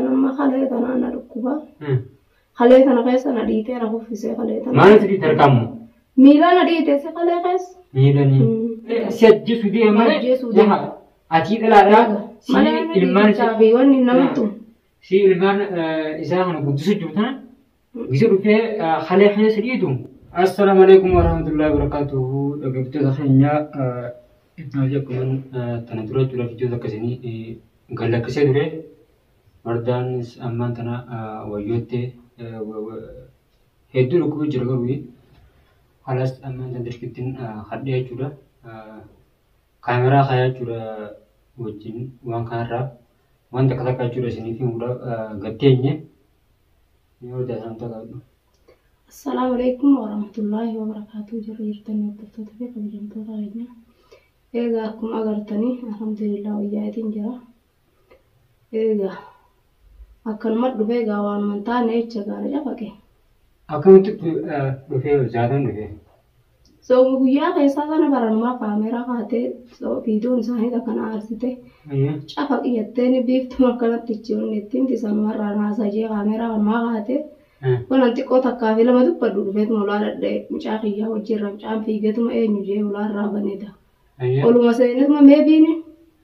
ما خليت أنا ركوبا خليت أنا قيس أنا ديتي أنا خوف في خليت أنا ما نتري تركمه ميلا نديتي خلي قيس ميلاني سجى سودي ما جه أكيد لا سي المال شعبي واني نمتم سي المال إذا أنا قدس جبتنا بيصير في خلي حاجة سريدهم. السلام عليكم ورحمة الله وبركاته. قبل تدخلنا نجاكم تنادرة جل في جودة كسني قال لك سيدري مردان أمان تنا ويوتي هدو لكو جرغوي خلاص أمان تندرش كتن خدية جورا كاميرا خيال جورا وجين وان كارا وان تكذا جورا سني في مورا غتيني يور دهان تكذا. السلام عليكم ورحمة الله وبركاته. جريرتني وتفتح قبل جنب غاينا إذا كم أقرتني الحمد لله وياكم جرا إذا أكل مر دفع وان من تاني إيشجار جاكي أكمل دفع زيادة دفع so guyyaa keessa kana baranuma kaameraa kaatee viidiyoon isaanii kana aarsite cafa qiyyattee biiftuu akkanatti jiruun ittiin tisanumarraan haasajee kaameraa kanumaa kaatee waan xiqqoo takkaa fi lama dubbadhu dhufeetu mul'aa dhadhee mucaa kiyyaa wajjirra mucaan fiigeetuma eenyu jee ulaarraa baneeda oluma seenetuma meebiini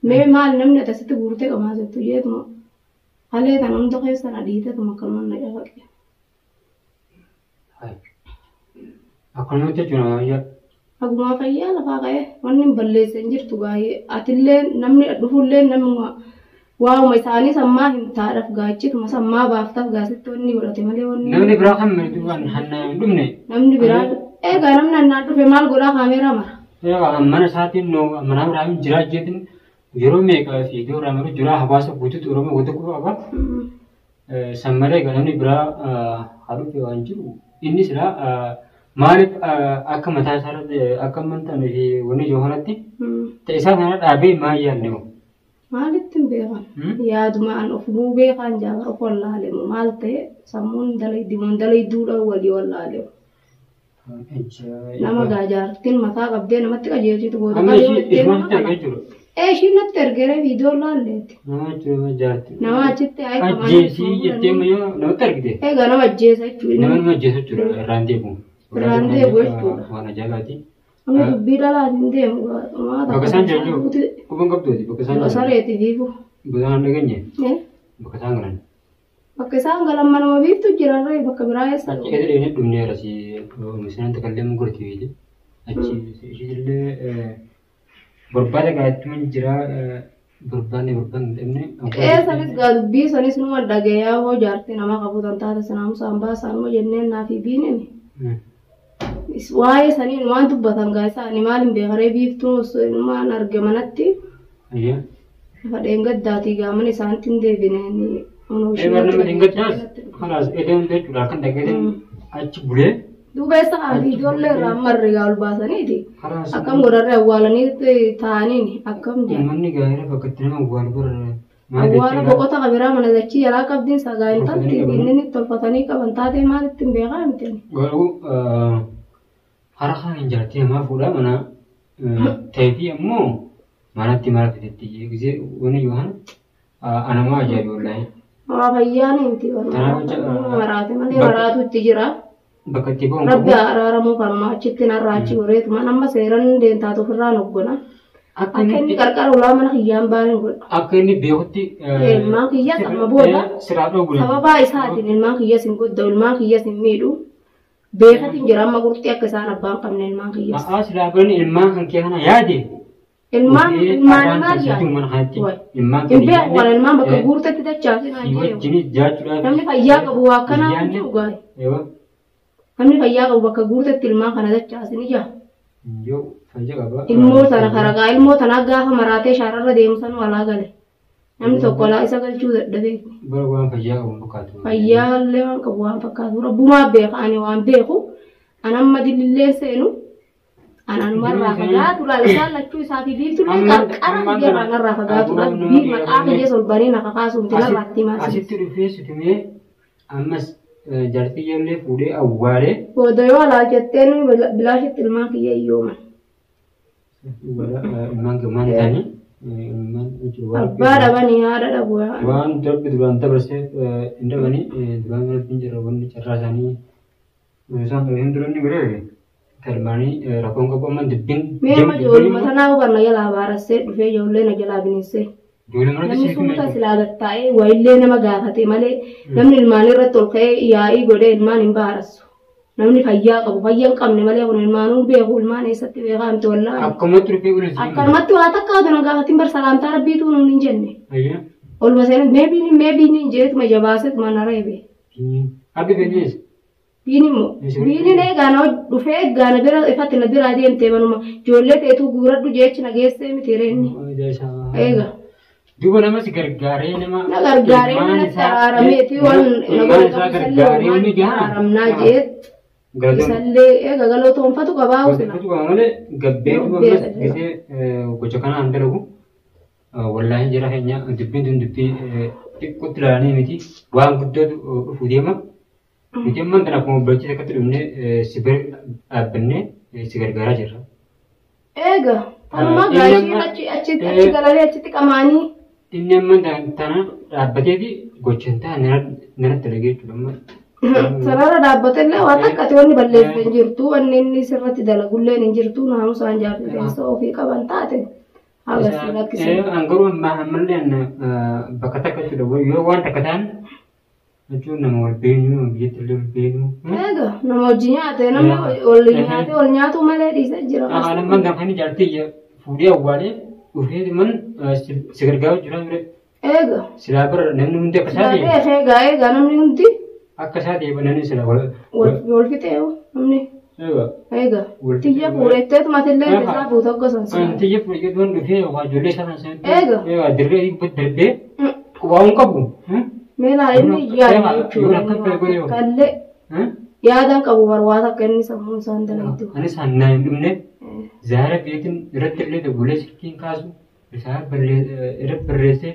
mee maal namni atasitti guurtee qamaasettu jeetuma halee tan hunda keessa na dhiitetuma akkanumaan na cafaqe. Akkanumatti jechuun Aguma fayyaa lafaa ka'ee wanni balleessan jirtu gaayee atillee namni dhufullee namni waa'uma isaanii sammaa hin taadhaaf gaachituma sammaa baaftaaf gaasitti wanni godhate malee wanni namni biraa kan mirdu waan hannaa hin dhumne namni biraa eegaa namni hannaa dhufe maal godhaa kaameeraa mara eegaa mana isaatiin mana biraa hin jiraacheetiin yeroo meeqa fi yeroo raamatu jiraa hawaasa guutuutu oromoo wanta qaba sammalee namni biraa haadhufe waan jiru inni silaa maaliif akka mataa isaarratti akka amantaan fi wanni joohanatti ta'isaan kana dhaabee maal yaadne maalitti hin beekan yaadumaan of buubee kan jaaba of wallaalemu maal ta'e sammuun dalayduudha walii wallaalemu nama gaajaartiin mataa qabdee namatti qajeelchitu booda ishiin natti ergere viidiyoo laalleetti nama achitti ajjeesii jettee mayyoo namatti argite eegaa nama ajjeesa jechuudha nama ajjeesa jechuudha irraan deemu. Berante buat mana jaga ti. Kami bida lah dinde. Bakasan jaju. Kubang kap tu di bakasan. Bakasar ya TV bu. Bakasan deganya. Bakasan kan. Bakasan kalau mana mau itu jirara ya bakaberaya sah. Kita ini dunia rasi. Misalnya terkadang mungkin TV je. Aci jadi berbalik kayak cuma jira berban ini. Sanis gadubi sanis semua dagaya ho jarti nama kabutan tata senam samba sama jenne nafi bine ni. Iswaaye sanii waan dubbatan gaasa animaalin beekaree biiftuu waan argamanatti fadheen gaddaatii gaaman isaanitti hin deebineen dubeessa aatii ijoollee irraa marri gaal baasaniiti akkam godharre awwaalanii ta'aniin akkam awwaala boqota qabiraa mana dachii jalaa qabdiin sagaa'in tatti inni tolfatanii qaban taatee maalitti hin beekaa miti haraka yang jati nama fuda mana TV ammo mana timar titi gizi wani Yohan anama aja diulai. Bayyan inti orang marate mana maratu tijira. Bakat tiba. Rabbi araramu karma citin arraci uret mana nama seran denta tu firran ogona. Akan karkar ulah mana hiyam balen god. Akan ni behoti. Mak hiya sama bola. Serado bulan. Sama bayi saat ini mak hiya singkut daul mak hiya singmedu. Beekat injira magurti akka isaan abbaan qabne ilmaan kiyyaas. Silaa biraan ilmaan kan kee kana yaade. Ilmaan maal yaade? Ilmaan bakka guurtatti dachaase naan jedhu. Namni fayyaa qabu waa akkanaa jiru gaari. Namni fayyaa qabu bakka guurtatti ilmaan kana dachaase ni jaa. Ilmoo tana karagaa ilmoo tana gaafa maraatee shaararra deemsan walaa gale. Namni tokko laa isa galchuu dadhabee. Waan fayyaa qabu fakkaatu. Fayyaallee waan qabu waan fakkaatu. Rabbumaa beeka ani waan beeku. Anamma dilillee seenu. Ananumarraa fagaatu laala isaan lachuu isaatii biiftulee qarqara biyyaarraa fagaatu maqaa kiyya solbanii naqa kaasuun tilarraatti maasii. Asitti dhufee sutumee ammas jaartii ijoollee fuudhee awwaalee. Booda yoo alaa jettee bilaashitti ilmaan kiyya iyyooman. Ilmaan gammaan ta'anii. Abbaa dhabanii haadha dhabu. Waan darbe duraan dabarsee hin dhabanii duraan waliin jira wanni carraa isaanii isaan hin duranni biree kalmaanii rakkoon qabaman dubbiin. Mee amma ijoolluma tanaa hubanna jalaa baarassee dhufee ijoollee na jalaa bineensee. Namni suuta silaa gattaa'ee waayillee nama gaafate malee namni ilmaan irratti ol ka'ee yaa'ii godhee ilmaan hin baarassu. Namni fayyaa qabu fayyaa hin qabne malee kun ilmaanuu beeku ilmaan eessatti beekamte wallaahi. Akkamatti dhufee bulan siin. Akkanumatti waa takka aduna gaafatiin bar salaamtaa rabbiituu nuun hin jenne. Olma seenan meebiin jeetuma jabaasetuma na reebe. Abbi fedhees. Biiniin eegaana dhufee eegaana bira ifatti na biraa deemtee manuma ijoollee teetuu guuradhu jechi na geessee miti reenni. Eega. Duuba namas gargaaree nama. Na gargaaree mana saraarameetii waan nama gargaaree waan araaramnaa jeet. Isallee eega galootoonfatu qabaa usina. Galootoonfatu qabaa malee gabbee duuba gisee gocha kanaan dalagu wallaahi jira keenya dubbiin tun dubbii xiqqootti ilaalanii miti waan guddootu dhufuu deema. Miti ammaan kana akkuma barachisa akkatti dhufnee si bira dhaabbannee si gargaaraa jirra. Eega tanuma gaashii achi galalee achitti qamaanii. Inni ammaan tana dhaabbateeti gochaan ta'a nanatti dhagee jechuudha. Sarara dhaabbatee waan takkate wanni balleessee hin jirtu wanni inni sirratti dalagulleen hin jirtu naamusaan jaarrifeensa ofii qaban taate. Angaruu ammallee bakka takkatti yoo waan takka ta'an jechuun nama wal beeknu biyyatti illee wal beeknu. Egaa nama wajjin nyaate namni ol nyaatu malee dhiisee jira. Haalaan kan ijaartee fuudhee awwaalee dhufee man si gargaaru jira ture. Egaa. Silaa bira namni hundi akka isaa ta'e. Egaa namni hundi. Akka isaa ta'e namni sila wal fixee namni. Egaa. Tiyya fuudhetteetu matillee isaa fuuta gosan. Tiyya fuudhetteetu waan dhufee ijoollee isaa kan sanatti. Egaa. Dirree darbee waa hin qabu. Meelaa inni yaada jechuudha. Kallee yaadaan qabu barbaada akka inni sammuu isaan dalagdu. Anis hannaa hin dhumne zaara beekin irratti illee dabulee silkiin kaasu isaa irratti barreessee.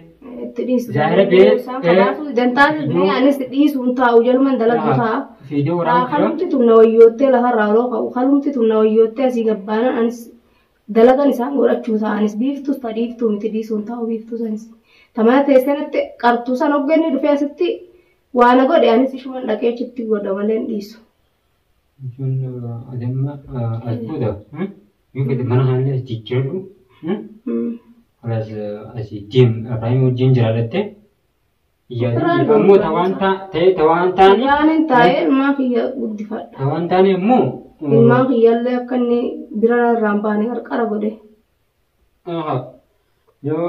Zaara bee isaan kanaafuu dantaasisnee anis dhiisuun taa'u jedhuman dalagdu ta'a. Fiidee waraana jira. Halumti tunna wayyoottee lafarraa yeroo ka'u halumti tunna wayyoottee asii gabbaanan anis dalagan isaan godhachuu ta'a anis biiftus tadiiftuu miti dhiisuun taa'u biiftuu sanis. Tamana teessanatti qartuu san hogganni dhufee asitti waan godhe anis ishuman dhaqee achitti godha malee hin dhiisu. Jechuun adeemma as booda yoo fedhe mana haalli as jijjiirru alas asii deem Ibrahim wajjin jiraadhatte ammoo tawaan taane yaanin taa'ee ilmaan kiyya guddifadha. Tawaan taane immoo ilmaan kiyyallee akka inni bira irraan baane qarqara godhe. Yoo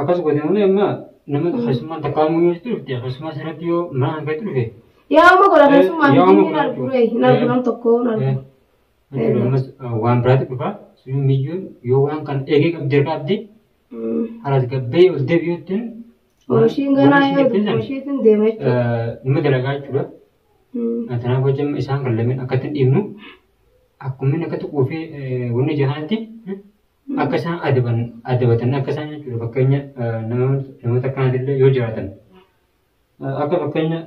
akkas godhe malee amma nama keessummaan takkaamuu yoo turte keessummaa sanatti yoo mana hangatti dhufe. Yaa'uma godha keessummaa hin argure hin argu nam tokko hin argu. Waan biraatti dhufa sun miyyuun yoo waan kan eegee qabdee qabdi haras gabbee ol deebi'uutiin. Oomishni ganaa yoo oomishni deema jechuudha. Nama dalagaa jechuudha. Kanaaf hojjama isaan kan lameen akkatti hin dhiibnu akkuma inni akkatti quufee wanni jahaatti. Akka isaan adabatan akka isaan jechuudha fakkeenya namoota akkanaatillee yoo jiraatan akka fakkeenya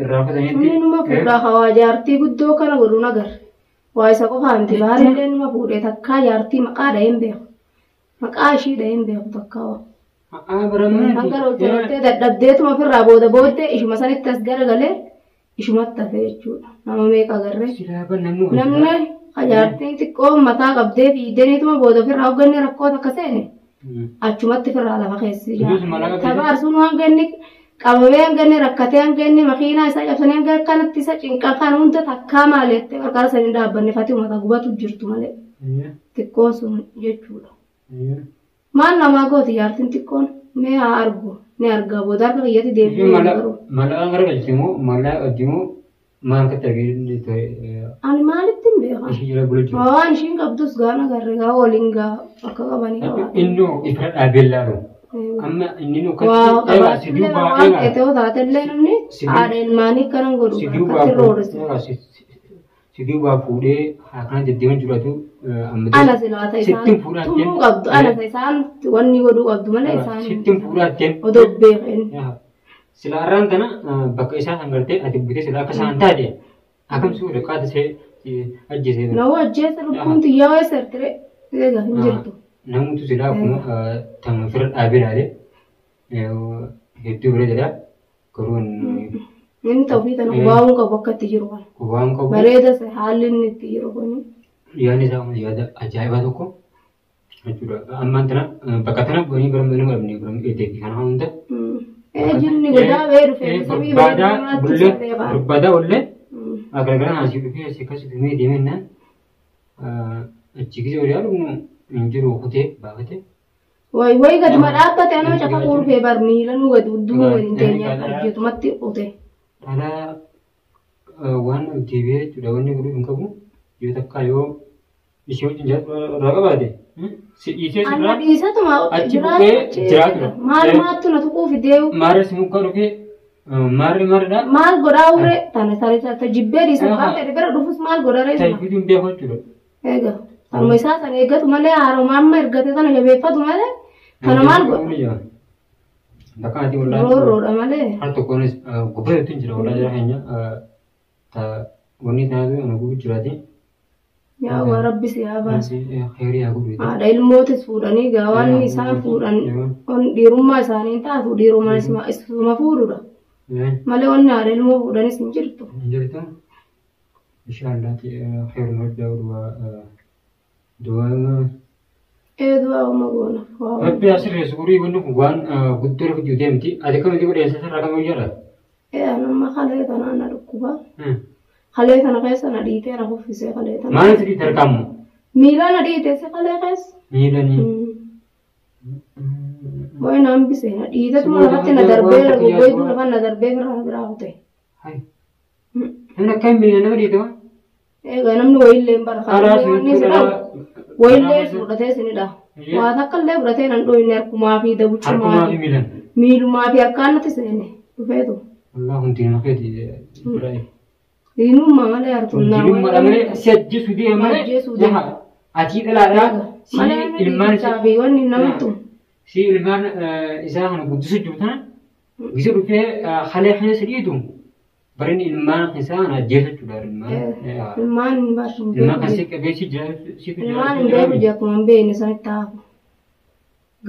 irraa fudhatanitti. Inni numa fuudhaa hawaa jaartii guddoo kana godhuun agarra. Waa isa qofaa miti baharrillee numa fuudhee takkaa jaartii maqaa dhaheen beeku. Maqaa ishii dhaheen beeku takkaa. Hanga hojjettee dadhabdeetuma ofirraa booddee ishuma sanitti as garagalee ishumatti hafe jechuudha. Nama meeqa agarree. Namni jaartiin xiqqoo mataa qabdee fiiddeniituma booda ofirraa hogganne rakkoota akka seene achumatti ofirraa lafa keessi tabaarsuun hanga inni qabamee hanga inni rakkatee hanga inni makiinaa isaa cabsanii hanga akkanatti isa cinqaa kan hunda takkaa maaleettee qarqara sanii dhaabbanne fatii uummata gubatu jirtu malee xiqqoon sun jechuudha. Maal namaa gooti jaartiin xiqqoon mee haa argu ni argaa booda harka kiyyatti deebi'uu garuu. Malaa gargalchimoo malaa hojjimoo maal akka ta'e ani maalitti hin beekan. Waan ishiin qabdus gaana garre gaa waliin gaa akka qabanii qabaa. Innoo ifa dhaabeellaaru. Amma inni nu katti waan ta'e yoo taatellee namni haadha ilmaanii kanan godhu akkatti roorrisu. Sidii waa fuudhee akkana deddeeman jiraatu. Ana silaata isaan tumuu qabdu ana isaan wanni godhuu qabdu malee isaan. Sittiin fuudhaatteen. Odoo beekan. Silaarraan kana bakka isaa hangartee ati bitee silaa akka isaan taate akkam suudha qaata see ajjeesee. Nama ajjeesa lubbuun xiyyaa weessa ertire eega hin jirtu. namoota silaa akkuma tamma fira dhaabee ilaalee hedduu bira jedha garuu inni ta'uu tan waan qabu akka itti jiru kan waan qabu bareeda haalli inni itti jiru kun yaadni isaa kun yaada ajaa'ibaa tokko jechuudha ammaan tana bakka tana bu'anii bara mana qabnee bara eedeefi kana hunda jinni godaa bee dhufee barbaadaa ollee gargaara naasii dhufee asii akkasii dhumee deemennaan achi gisee olii haadhu hin jiru kutee baafatee way gaduma dhaabbate anoo cafa kuurfee bar miila nu gadu duuba hin teenyaa argitumatti ute dhalaa waan deebi'ee jechuudha wanni godhuu hin qabu yoo takka yoo ishee wajjin jiraatu irraa qabaate si dhiisee sirraa dhiisatuma jiraatu maal maattu na tuquuf deewu maarra si muka dhufee maarridha maal godhaa ure tana ta jibbee dhiisa baafee bira dhufus maal godharee tajbiitiin beeku jechuudha eega kanuma isaa sana eeggatu malee haaroma amma ergate sana jabeeffatu malee kana maal godha bakka ati wallaan roorroodha malee har tokkonis gubbaatti jira wallaan jira keenya ta wanni taatu ana gubu jiraati yaa waa rabbi si haa baasu khayrii haa godhu haadha ilmootis fuudhanii gaawaan isaan fuudhan dhiirummaa isaanii taatu dhiirummaa isuma fuudhudha malee wanni haadha ilmoo fuudhanis hin jirtu inshallah khayrii madda du'a du'a uma goona rabbi asirree suurii wanni kun waan guddoo lafa jiru deemti ati kamiti godheessa sirraa kamuu jira nama halee tanaa na dhukkuba halee tana keessa na dhiitee na kuffisee halee tana maaliif dhiite harkaamu miila na dhiitee si halee keessa miilanii boy naan bisee na dhiitetuma lafatti na darbee gubbeetu lafa na darbee biraa kute namni akka hin miila nama dhiite waan egaa namni wayillee bara wayillee fudhatee sinidha waa takkallee fudhatee nan dhoyne harkumaa fi dabuchumaa fi miilumaa fi akkaanatti seene dhufeetu wallah hundi nama keeti diinummaa malee hartunnaa diinummaa malee si ajjeesuu deema malee atii dhalaadhaa si ilmaan fi wanni namtu si ilmaan isaa kana guddisuu jiru tana gisa dhufee halee kana sadiitu barin ilmaan isaa kana ajjeesachuudha ilmaan hin baashu ilmaan kan si qabeessi jira situ jira ilmaan hin beeku jekkuma hin beekne isaan itti haafu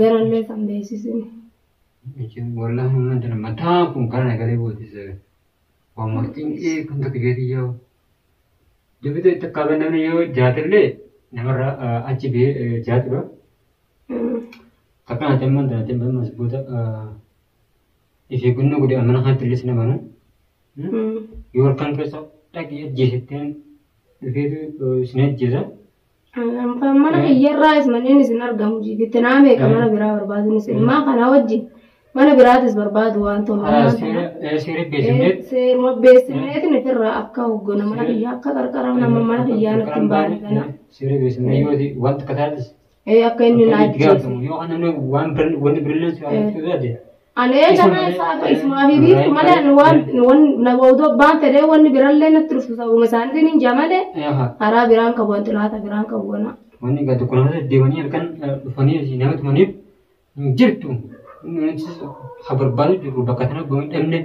garallee kan beeksisine wallah humna dana mataa kun kana galee bootise waan martiin kan tokko jeetii yoo dubita itti qaban namni yoo jaatillee namarra achi bee jaatudha takkaan atemman dana atemman masboota ifee gunna godhe amana kan tillis namanu yoo harkaan keessa dhaqee ajjeesetteen dhufeetu isin ajjeesa mana kiyyarraa ismaniin isin argamu jiifitti naa meeqa mana biraa barbaadu isin ilmaa kanaa wajjin mana biraatis barbaadu waan ta'u seeruma beesineetiin ofirraa akka hoggona mana kiyyaa akka qarqara nama mana kiyyaa natti hin baane kana seera beesinee yoo wanta kataatis akka inni na ajjeesu yoo namni waan wanni birilleen si ajjeesu alee kana isaa ismaa fi biiftu malee waan nagawdoo baan fedhee wanni birallee natti dhuftu sabuma isaaniitiin hin jamale karaa biraan qabu wanti laata biraan qabu wana wanni gadi kunuunsa deemanii halkan dhufanii nama tumaniif hin jirtu habarbaadu jiru bakka tana goon dhabne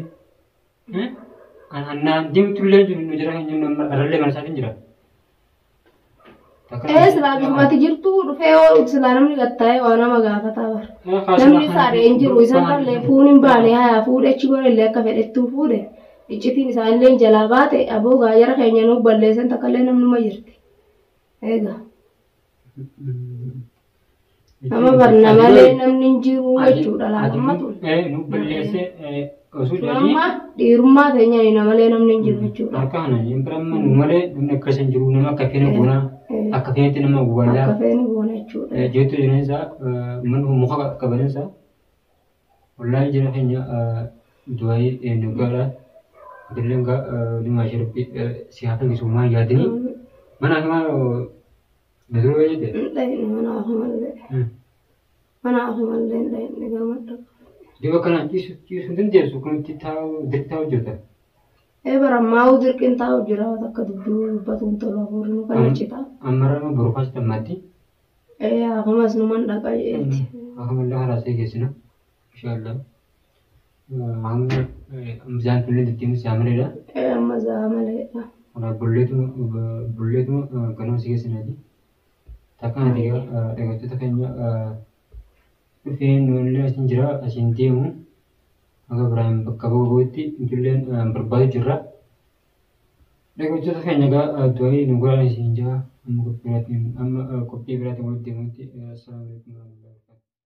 annaan deemtullee jiru nu jira hin arallee mana isaatiin jira silaa bisumatti jirtu dhufee silaa namni gattaa'ee waa nama gaafataa bara namni saaree hin jiru isaan kallee fuun hin baane hayaa fuudhe achi godhellee akka fedhettuu fuudhe iccitiin isaanillee jalaa baate aboo gaayara keenya nuuf balleessan takkallee namnuma jirti eegaa nama barna malee namni hin jiru jechuudha laatammatu nu balleessee osoo amma dhiirummaa teenya namalee namni hin jiru jechuudha akkana impiramma nu malee namni akkas hin jiru nama akka feene goonaa akka feenetti nama guballaa akka feene goona jechuudha jeetu jireensa muka qabalinsa wallahi jira keenya du'aayii nugaadha dillenga lima shirbi siyaatan gisummaa yaadanii mana akkama Betul aja deh. Mana aku malah ni gambar. Dia bakalan cius dia suka tahu juga. Barang mau dirkin tahu jurah tak kedua batu untuk lapor nu kan cita. Amara nu berupas mati. Aku mas numan dak aja. Aku malah rasa gitu na. Insyaallah. Amzan tulen di tim samare dah. Amazan male. Orang bullet tu kena sih kesini. takkan ati dhaggeeffattoota keenya dhufee nuunillee asin jira asin deemu akka biraan bakka boqootti ijoolleen barbaadu jirra. Dhaggeeffattoota keenya egaa du'anii nu godhan isin jira amma qophii biraatiin walitti deemuutti. Assalaamu alaikum.